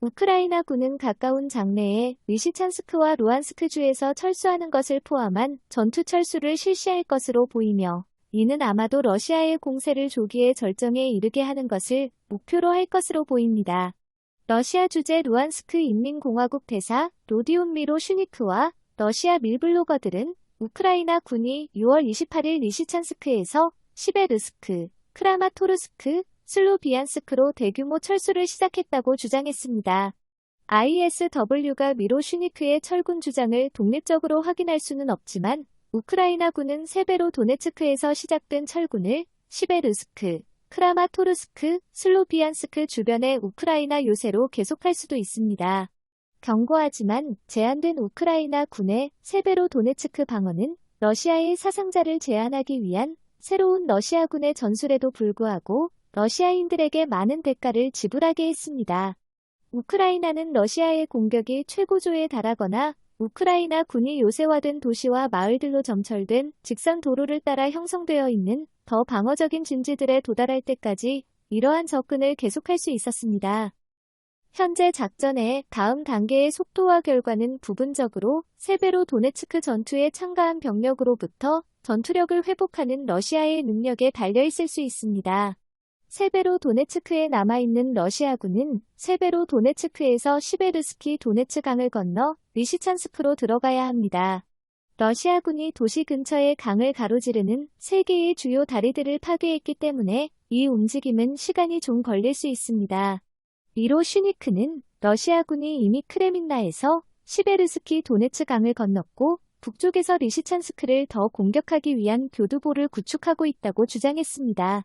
우크라이나군은 가까운 장래에 리시찬스크와 루안스크주에서 철수하는 것을 포함한 전투 철수를 실시할 것으로 보이며, 이는 아마도 러시아의 공세를 조기에 절정에 이르게 하는 것을 목표로 할 것으로 보입니다. 러시아 주재 루안스크 인민공화국 대사 로디온 미로슈니크와 러시아 밀블로거들은 우크라이나 군이 6월 28일 리시찬스크에서 시베르스크, 크라마토르스크, 슬로비안스크로 대규모 철수를 시작했다고 주장했습니다. ISW가 미로슈니크의 철군 주장을 독립적으로 확인할 수는 없지만, 우크라이나군은 세베로도네츠크에서 시작된 철군을 시베르스크, 크라마토르스크, 슬로비안스크 주변의 우크라이나 요새로 계속할 수도 있습니다. 경고하지만 제한된 우크라이나 군의 세베로도네츠크 방어는 러시아의 사상자를 제한하기 위한 새로운 러시아군의 전술에도 불구하고 러시아인들에게 많은 대가를 지불하게 했습니다. 우크라이나는 러시아의 공격이 최고조에 달하거나 우크라이나 군이 요새화된 도시와 마을들로 점철된 직선 도로를 따라 형성되어 있는 더 방어적인 진지들에 도달할 때까지 이러한 접근을 계속할 수 있었습니다. 현재 작전의 다음 단계의 속도와 결과는 부분적으로 세베로도네츠크 전투에 참가한 병력으로부터 전투력을 회복하는 러시아의 능력에 달려있을 수 있습니다. 세베로도네츠크에 남아있는 러시아군은 세베로도네츠크에서 시베르스키 도네츠 강을 건너 리시찬스크로 들어가야 합니다. 러시아군이 도시 근처의 강을 가로지르는 3개의 주요 다리들을 파괴했기 때문에 이 움직임은 시간이 좀 걸릴 수 있습니다. 미로슈니크는 러시아군이 이미 크레민나에서 시베르스키 도네츠 강을 건넜고 북쪽에서 리시찬스크를 더 공격하기 위한 교두보를 구축하고 있다고 주장했습니다.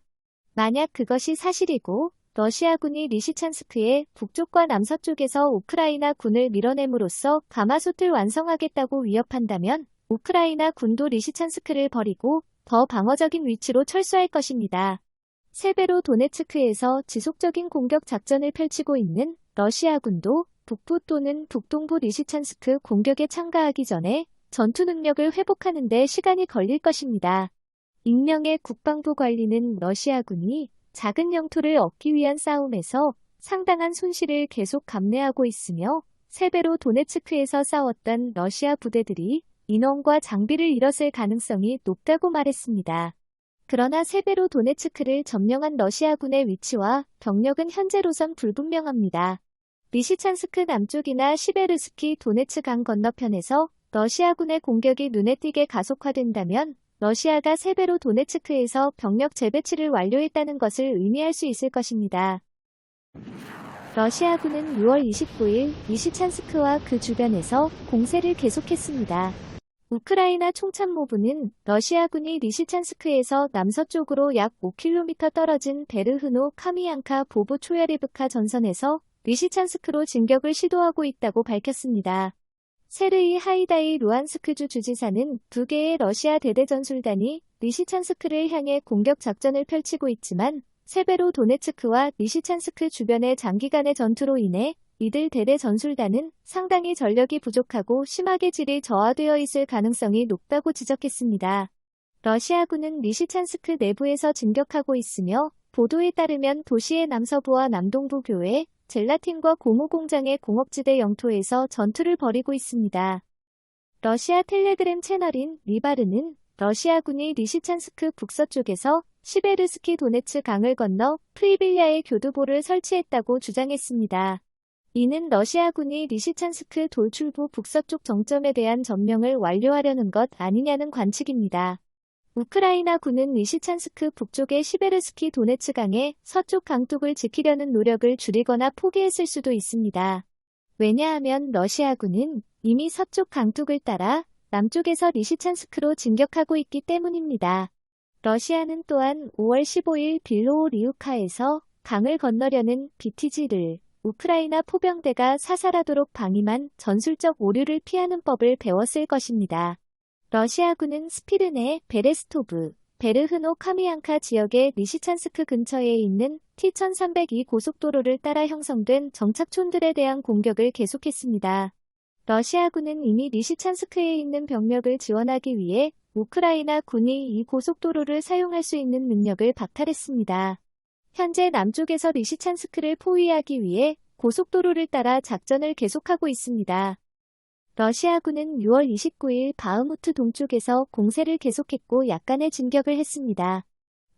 만약 그것이 사실이고 러시아군이 리시찬스크의 북쪽과 남서쪽에서 우크라이나 군을 밀어냄으로써 가마솥을 완성하겠다고 위협한다면 우크라이나 군도 리시찬스크를 버리고 더 방어적인 위치로 철수할 것입니다. 세베로도네츠크에서 지속적인 공격 작전을 펼치고 있는 러시아군도 북부 또는 북동부 리시찬스크 공격에 참가하기 전에 전투 능력을 회복하는 데 시간이 걸릴 것입니다. 익명의 국방부 관리는 러시아군이 작은 영토를 얻기 위한 싸움에서 상당한 손실을 계속 감내하고 있으며 세베로도네츠크에서 싸웠던 러시아 부대들이 인원과 장비를 잃었을 가능성이 높다고 말했습니다. 그러나 세베로도네츠크를 점령한 러시아군의 위치와 병력은 현재로선 불분명합니다. 리시찬스크 남쪽이나 시베르스키 도네츠 강 건너편에서 러시아군의 공격이 눈에 띄게 가속화된다면 러시아가 세베로도네츠크에서 병력 재배치를 완료했다는 것을 의미할 수 있을 것입니다. 러시아군은 6월 29일 리시찬스크와 그 주변에서 공세를 계속했습니다. 우크라이나 총참모부는 러시아군이 리시찬스크에서 남서쪽으로 약 5km 떨어진 베르흐노 카미앙카 보보 초야리브카 전선에서 리시찬스크로 진격을 시도하고 있다고 밝혔습니다. 세르이 하이다이 루안스크주 주지사는 2개의 러시아 대대전술단이 리시찬스크를 향해 공격 작전을 펼치고 있지만 세베로도네츠크와 리시찬스크 주변의 장기간의 전투로 인해 이들 대대전술단은 상당히 전력이 부족하고 심하게 질이 저하되어 있을 가능성이 높다고 지적했습니다. 러시아군은 리시찬스크 내부에서 진격하고 있으며 보도에 따르면 도시의 남서부와 남동부 교외, 젤라틴과 고무 공장의 공업지대 영토에서 전투를 벌이고 있습니다. 러시아 텔레그램 채널인 리바르는 러시아군이 리시찬스크 북서쪽에서 시베르스키 도네츠 강을 건너 프리빌야의 교두보를 설치했다고 주장했습니다. 이는 러시아군이 리시찬스크 돌출부 북서쪽 정점에 대한 점령을 완료하려는 것 아니냐는 관측입니다. 우크라이나 군은 리시찬스크 북쪽의 시베르스키 도네츠 강의 서쪽 강둑을 지키려는 노력을 줄이거나 포기했을 수도 있습니다. 왜냐하면 러시아군은 이미 서쪽 강둑을 따라 남쪽에서 리시찬스크로 진격하고 있기 때문입니다. 러시아는 또한 5월 15일 빌로오리우카에서 강을 건너려는 BTG를 우크라이나 포병대가 사살하도록 방임한 전술적 오류를 피하는 법을 배웠을 것입니다. 러시아군은 스피르네, 베레스토브, 베르흐노 카미앙카 지역의 리시찬스크 근처에 있는 T-1302 고속도로를 따라 형성된 정착촌들에 대한 공격을 계속했습니다. 러시아군은 이미 리시찬스크에 있는 병력을 지원하기 위해 우크라이나 군이 이 고속도로를 사용할 수 있는 능력을 박탈했습니다. 현재 남쪽에서 리시찬스크를 포위하기 위해 고속도로를 따라 작전을 계속하고 있습니다. 러시아군은 6월 29일 바흐무트 동쪽에서 공세를 계속했고 약간의 진격을 했습니다.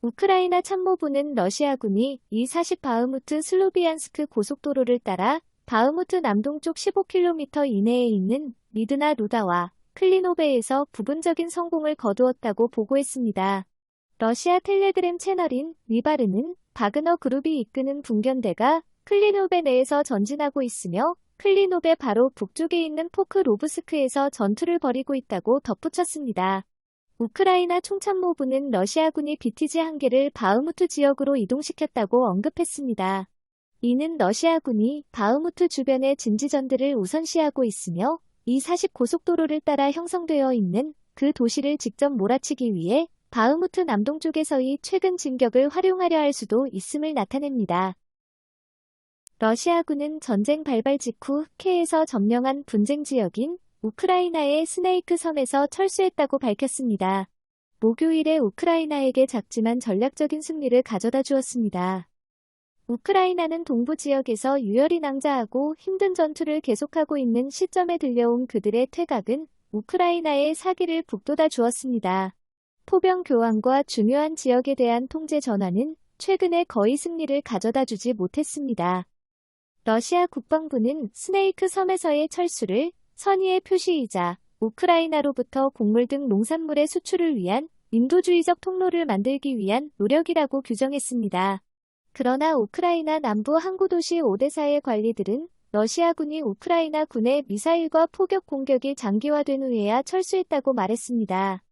우크라이나 참모부는 러시아군이 이-40 바흐무트 슬로비안스크 고속도로를 따라 바흐무트 남동쪽 15km 이내에 있는 미드나 루다와 클리노베에서 부분적인 성공을 거두었다고 보고했습니다. 러시아 텔레그램 채널인 위바르는 바그너 그룹이 이끄는 분견대가 클리노베 내에서 전진하고 있으며 클리노베 바로 북쪽에 있는 포크로브스크에서 전투를 벌이고 있다고 덧붙였습니다. 우크라이나 총참모부는 러시아군이 BTG 한 개를 바흐무트 지역으로 이동시켰다고 언급했습니다. 이는 러시아군이 바흐무트 주변의 진지전들을 우선시하고 있으며 이-40 고속도로를 따라 형성되어 있는 그 도시를 직접 몰아치기 위해 바흐무트 남동쪽에서의 최근 진격을 활용하려 할 수도 있음을 나타냅니다. 러시아군은 전쟁 발발 직후 흑해에서 점령한 분쟁 지역인 우크라이나의 스네이크 섬에서 철수했다고 밝혔습니다. 목요일에 우크라이나에게 작지만 전략적인 승리를 가져다 주었습니다. 우크라이나는 동부 지역에서 유혈이 낭자하고 힘든 전투를 계속하고 있는 시점에 들려온 그들의 퇴각은 우크라이나의 사기를 북돋아 주었습니다. 포병 교환과 중요한 지역에 대한 통제 전환은 최근에 거의 승리를 가져다 주지 못했습니다. 러시아 국방부는 스네이크 섬에서의 철수를 선의의 표시이자 우크라이나로부터 곡물 등 농산물의 수출을 위한 인도주의적 통로를 만들기 위한 노력이라고 규정했습니다. 그러나 우크라이나 남부 항구 도시 오데사의 관리들은 러시아군이 우크라이나 군의 미사일과 포격 공격이 장기화된 후에야 철수했다고 말했습니다.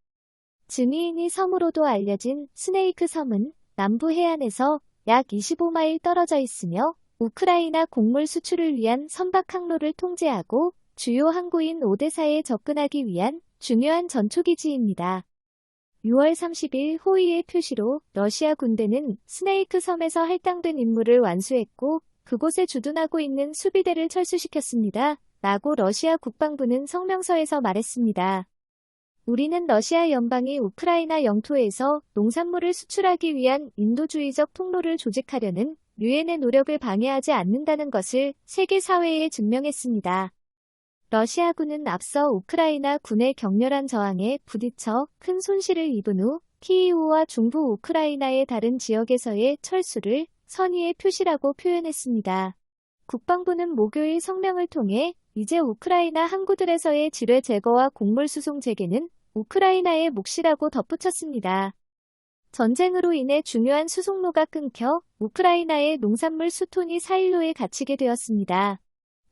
즈미이니 섬으로도 알려진 스네이크 섬은 남부 해안에서 약 25마일 떨어져 있으며 우크라이나 곡물 수출을 위한 선박 항로를 통제하고 주요 항구인 오데사에 접근하기 위한 중요한 전초기지입니다. 6월 30일 호의의 표시로 러시아 군대는 스네이크 섬에서 할당된 임무를 완수했고 그곳에 주둔하고 있는 수비대를 철수시켰습니다. 라고 러시아 국방부는 성명서에서 말했습니다. 우리는 러시아 연방이 우크라이나 영토에서 농산물을 수출하기 위한 인도주의적 통로를 조직하려는 유엔의 노력을 방해하지 않는다는 것을 세계 사회에 증명했습니다. 러시아군은 앞서 우크라이나 군의 격렬한 저항에 부딪혀 큰 손실을 입은 후 키이우와 중부 우크라이나의 다른 지역에서의 철수를 선의의 표시라고 표현했습니다. 국방부는 목요일 성명을 통해 이제 우크라이나 항구들에서의 지뢰 제거와 곡물 수송 재개는 우크라이나의 몫이라고 덧붙였습니다. 전쟁으로 인해 중요한 수송로가 끊겨 우크라이나의 농산물 수톤이 사일로에 갇히게 되었습니다.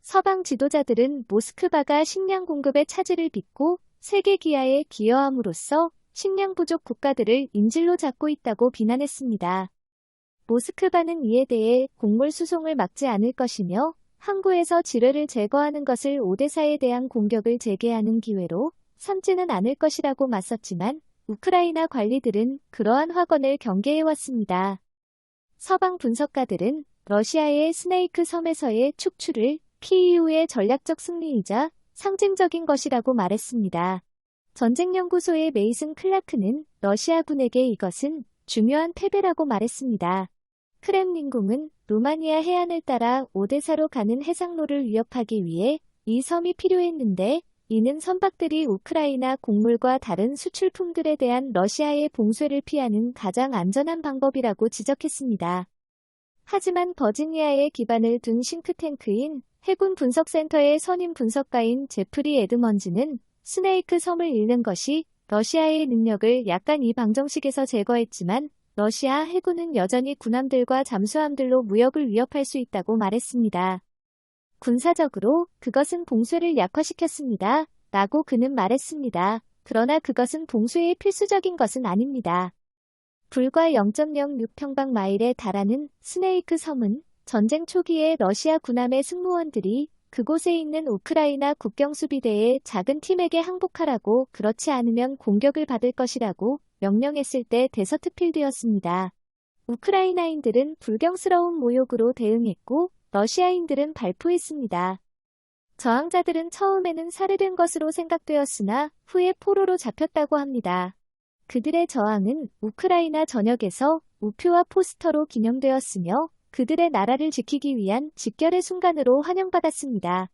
서방 지도자들은 모스크바가 식량 공급의 차질을 빚고 세계 기아에 기여함으로써 식량 부족 국가들을 인질로 잡고 있다고 비난했습니다. 모스크바는 이에 대해 곡물 수송을 막지 않을 것이며 항구에서 지뢰를 제거하는 것을 오데사에 대한 공격을 재개하는 기회로 삼지는 않을 것이라고 맞섰지만 우크라이나 관리들은 그러한 확언을 경계해왔습니다. 서방 분석가들은 러시아의 스네이크 섬에서의 축출을 키이우의 전략적 승리이자 상징적인 것이라고 말했습니다. 전쟁연구소의 메이슨 클라크는 러시아군에게 이것은 중요한 패배라고 말했습니다. 크렘린궁은 루마니아 해안을 따라 오데사로 가는 해상로를 위협하기 위해 이 섬이 필요했는데 이는 선박들이 우크라이나 곡물과 다른 수출품들에 대한 러시아의 봉쇄를 피하는 가장 안전한 방법이라고 지적했습니다. 하지만 버지니아에 기반을 둔 싱크탱크인 해군 분석센터의 선임 분석가인 제프리 에드먼즈는 스네이크 섬을 잃는 것이 러시아의 능력을 약간 이 방정식에서 제거했지만 러시아 해군은 여전히 군함들과 잠수함들로 무역을 위협할 수 있다고 말했습니다. 군사적으로 그것은 봉쇄를 약화시켰습니다. 라고 그는 말했습니다. 그러나 그것은 봉쇄의 필수적인 것은 아닙니다. 불과 0.06평방마일에 달하는 스네이크 섬은 전쟁 초기에 러시아 군함의 승무원들이 그곳에 있는 우크라이나 국경수비대의 작은 팀에게 항복하라고 그렇지 않으면 공격을 받을 것이라고 명령했을 때 데서트필드였습니다. 우크라이나인들은 불경스러운 모욕으로 대응했고 러시아인들은 발포했습니다. 저항자들은 처음에는 살해된 것으로 생각되었으나 후에 포로로 잡혔다고 합니다. 그들의 저항은 우크라이나 전역에서 우표와 포스터로 기념되었으며 그들의 나라를 지키기 위한 직결의 순간으로 환영받았습니다.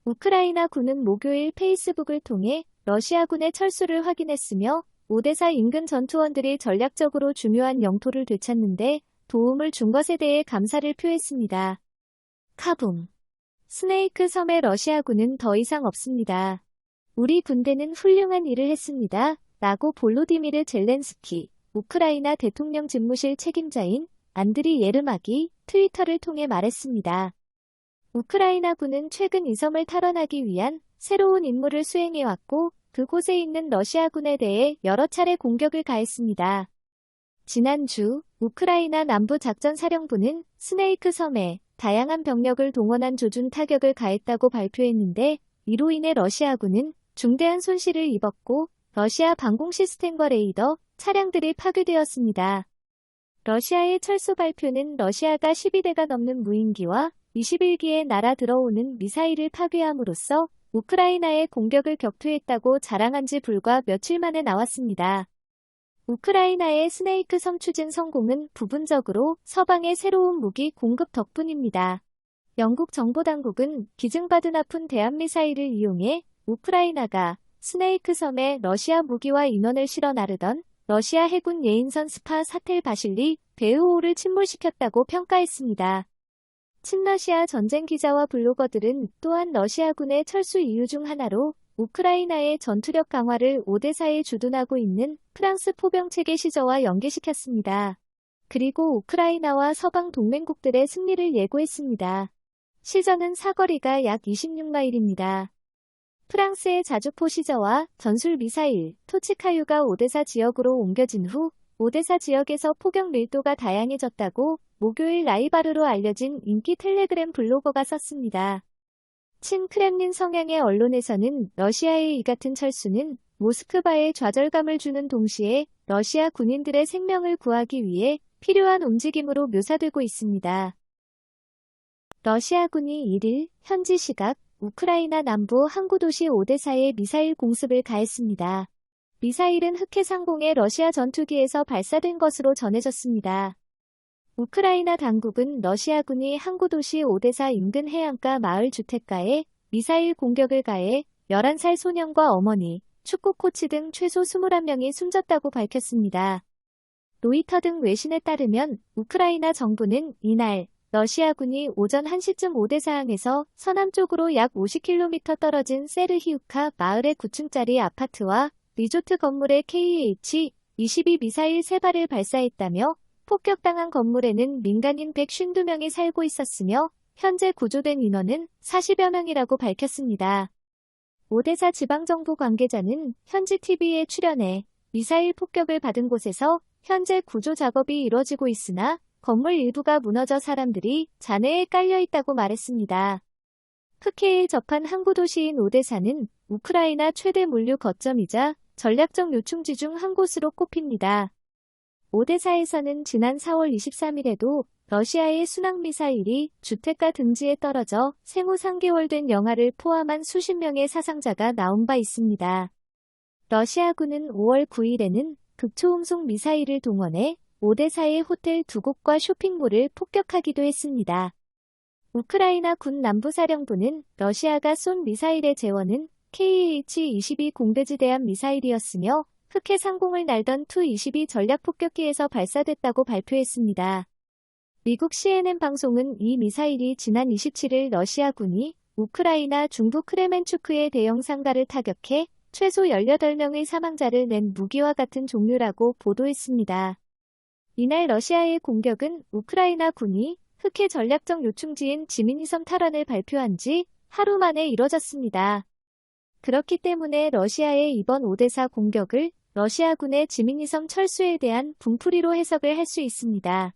우크라이나군은 목요일 페이스북을 통해 러시아군의 철수를 확인했으며 오데사 인근 전투원들이 전략적으로 중요한 영토를 되찾는데 도움을 준 것에 대해 감사를 표했습니다. 카붐. 스네이크 섬의 러시아군은 더 이상 없습니다. 우리 군대는 훌륭한 일을 했습니다. 라고 볼로디미르 젤렌스키, 우크라이나 대통령 집무실 책임자인 안드리 예르막이 트위터를 통해 말했습니다. 우크라이나군은 최근 이 섬을 탈환하기 위한 새로운 임무를 수행해왔고 그곳에 있는 러시아군에 대해 여러 차례 공격을 가했습니다. 지난주 우크라이나 남부작전사령부는 스네이크 섬에 다양한 병력을 동원한 조준 타격을 가했다고 발표했는데 이로 인해 러시아군은 중대한 손실을 입었고 러시아 방공 시스템과 레이더, 차량들이 파괴되었습니다. 러시아의 철수 발표는 러시아가 12대가 넘는 무인기와 21기에 날아 들어오는 미사일을 파괴함으로써 우크라이나의 공격을 격투했다고 자랑한 지 불과 며칠 만에 나왔습니다. 우크라이나의 스네이크 섬 추진 성공은 부분적으로 서방의 새로운 무기 공급 덕분입니다. 영국 정보당국은 기증받은 아픈 대한미사일을 이용해 우크라이나가 스네이크 섬에 러시아 무기와 인원을 실어 나르던 러시아 해군 예인선 스파 사텔 바실리 베으호를 침몰시켰다고 평가했습니다. 친러시아 전쟁 기자와 블로거들은 또한 러시아군의 철수 이유 중 하나로 우크라이나의 전투력 강화를 오데사에 주둔하고 있는 프랑스 포병체계 시저와 연계시켰습니다. 그리고 우크라이나와 서방 동맹국들의 승리를 예고했습니다. 시저는 사거리가 약 26마일입니다. 프랑스의 자주포 시저와 전술 미사일, 토치카유가 오데사 지역으로 옮겨진 후 오데사 지역에서 포격 밀도가 다양해졌다고 목요일 라이바르로 알려진 인기 텔레그램 블로거가 썼습니다. 친크렘린 성향의 언론에서는 러시아의 이 같은 철수는 모스크바에 좌절감을 주는 동시에 러시아 군인들의 생명을 구하기 위해 필요한 움직임으로 묘사되고 있습니다. 러시아군이 1일 현지 시각 우크라이나 남부 항구 도시 오데사에 미사일 공습을 가했습니다. 미사일은 흑해 상공의 러시아 전투기에서 발사된 것으로 전해졌습니다. 우크라이나 당국은 러시아군이 항구 도시 오데사 인근 해안가 마을 주택가에 미사일 공격을 가해 11살 소년과 어머니, 축구 코치 등 최소 21명이 숨졌다고 밝혔습니다. 로이터 등 외신에 따르면 우크라이나 정부는 이날 러시아군이 오전 1시쯤 오데사항에서 서남쪽으로 약 50km 떨어진 세르히우카 마을의 9층짜리 아파트와 리조트 건물에 KH-22 미사일 3발을 발사했다며 폭격당한 건물에는 민간인 152명이 살고 있었으며 현재 구조된 인원은 40여 명이라고 밝혔습니다. 오데사 지방정부 관계자는 현지 TV에 출연해 미사일 폭격을 받은 곳에서 현재 구조 작업이 이뤄지고 있으나 건물 일부가 무너져 사람들이 잔해에 깔려 있다고 말했습니다. 흑해에 접한 항구 도시인 오데사는 우크라이나 최대 물류 거점이자 전략적 요충지 중 한 곳으로 꼽힙니다. 오데사에서는 지난 4월 23일에도 러시아의 순항미사일이 주택가 등지에 떨어져 생후 3개월 된 영아를 포함한 수십 명의 사상자가 나온 바 있습니다. 러시아군은 5월 9일에는 극초음속 미사일을 동원해 오데사의 호텔 2곳과 쇼핑몰을 폭격하기도 했습니다. 우크라이나 군 남부사령부는 러시아가 쏜 미사일의 재원은 KH-22 공대지대함 미사일이었으며 흑해 상공을 날던 Tu-22 전략폭격기에서 발사됐다고 발표했습니다. 미국 CNN 방송은 이 미사일이 지난 27일 러시아군이 우크라이나 중부 크레멘추크의 대형 상가를 타격해 최소 18명의 사망자를 낸 무기와 같은 종류라고 보도했습니다. 이날 러시아의 공격은 우크라이나 군이 흑해 전략적 요충지인 지미니섬 탈환을 발표한 지 하루 만에 이뤄졌습니다. 그렇기 때문에 러시아의 이번 오데사 공격을 러시아군의 지미니섬 철수에 대한 분풀이로 해석을 할 수 있습니다.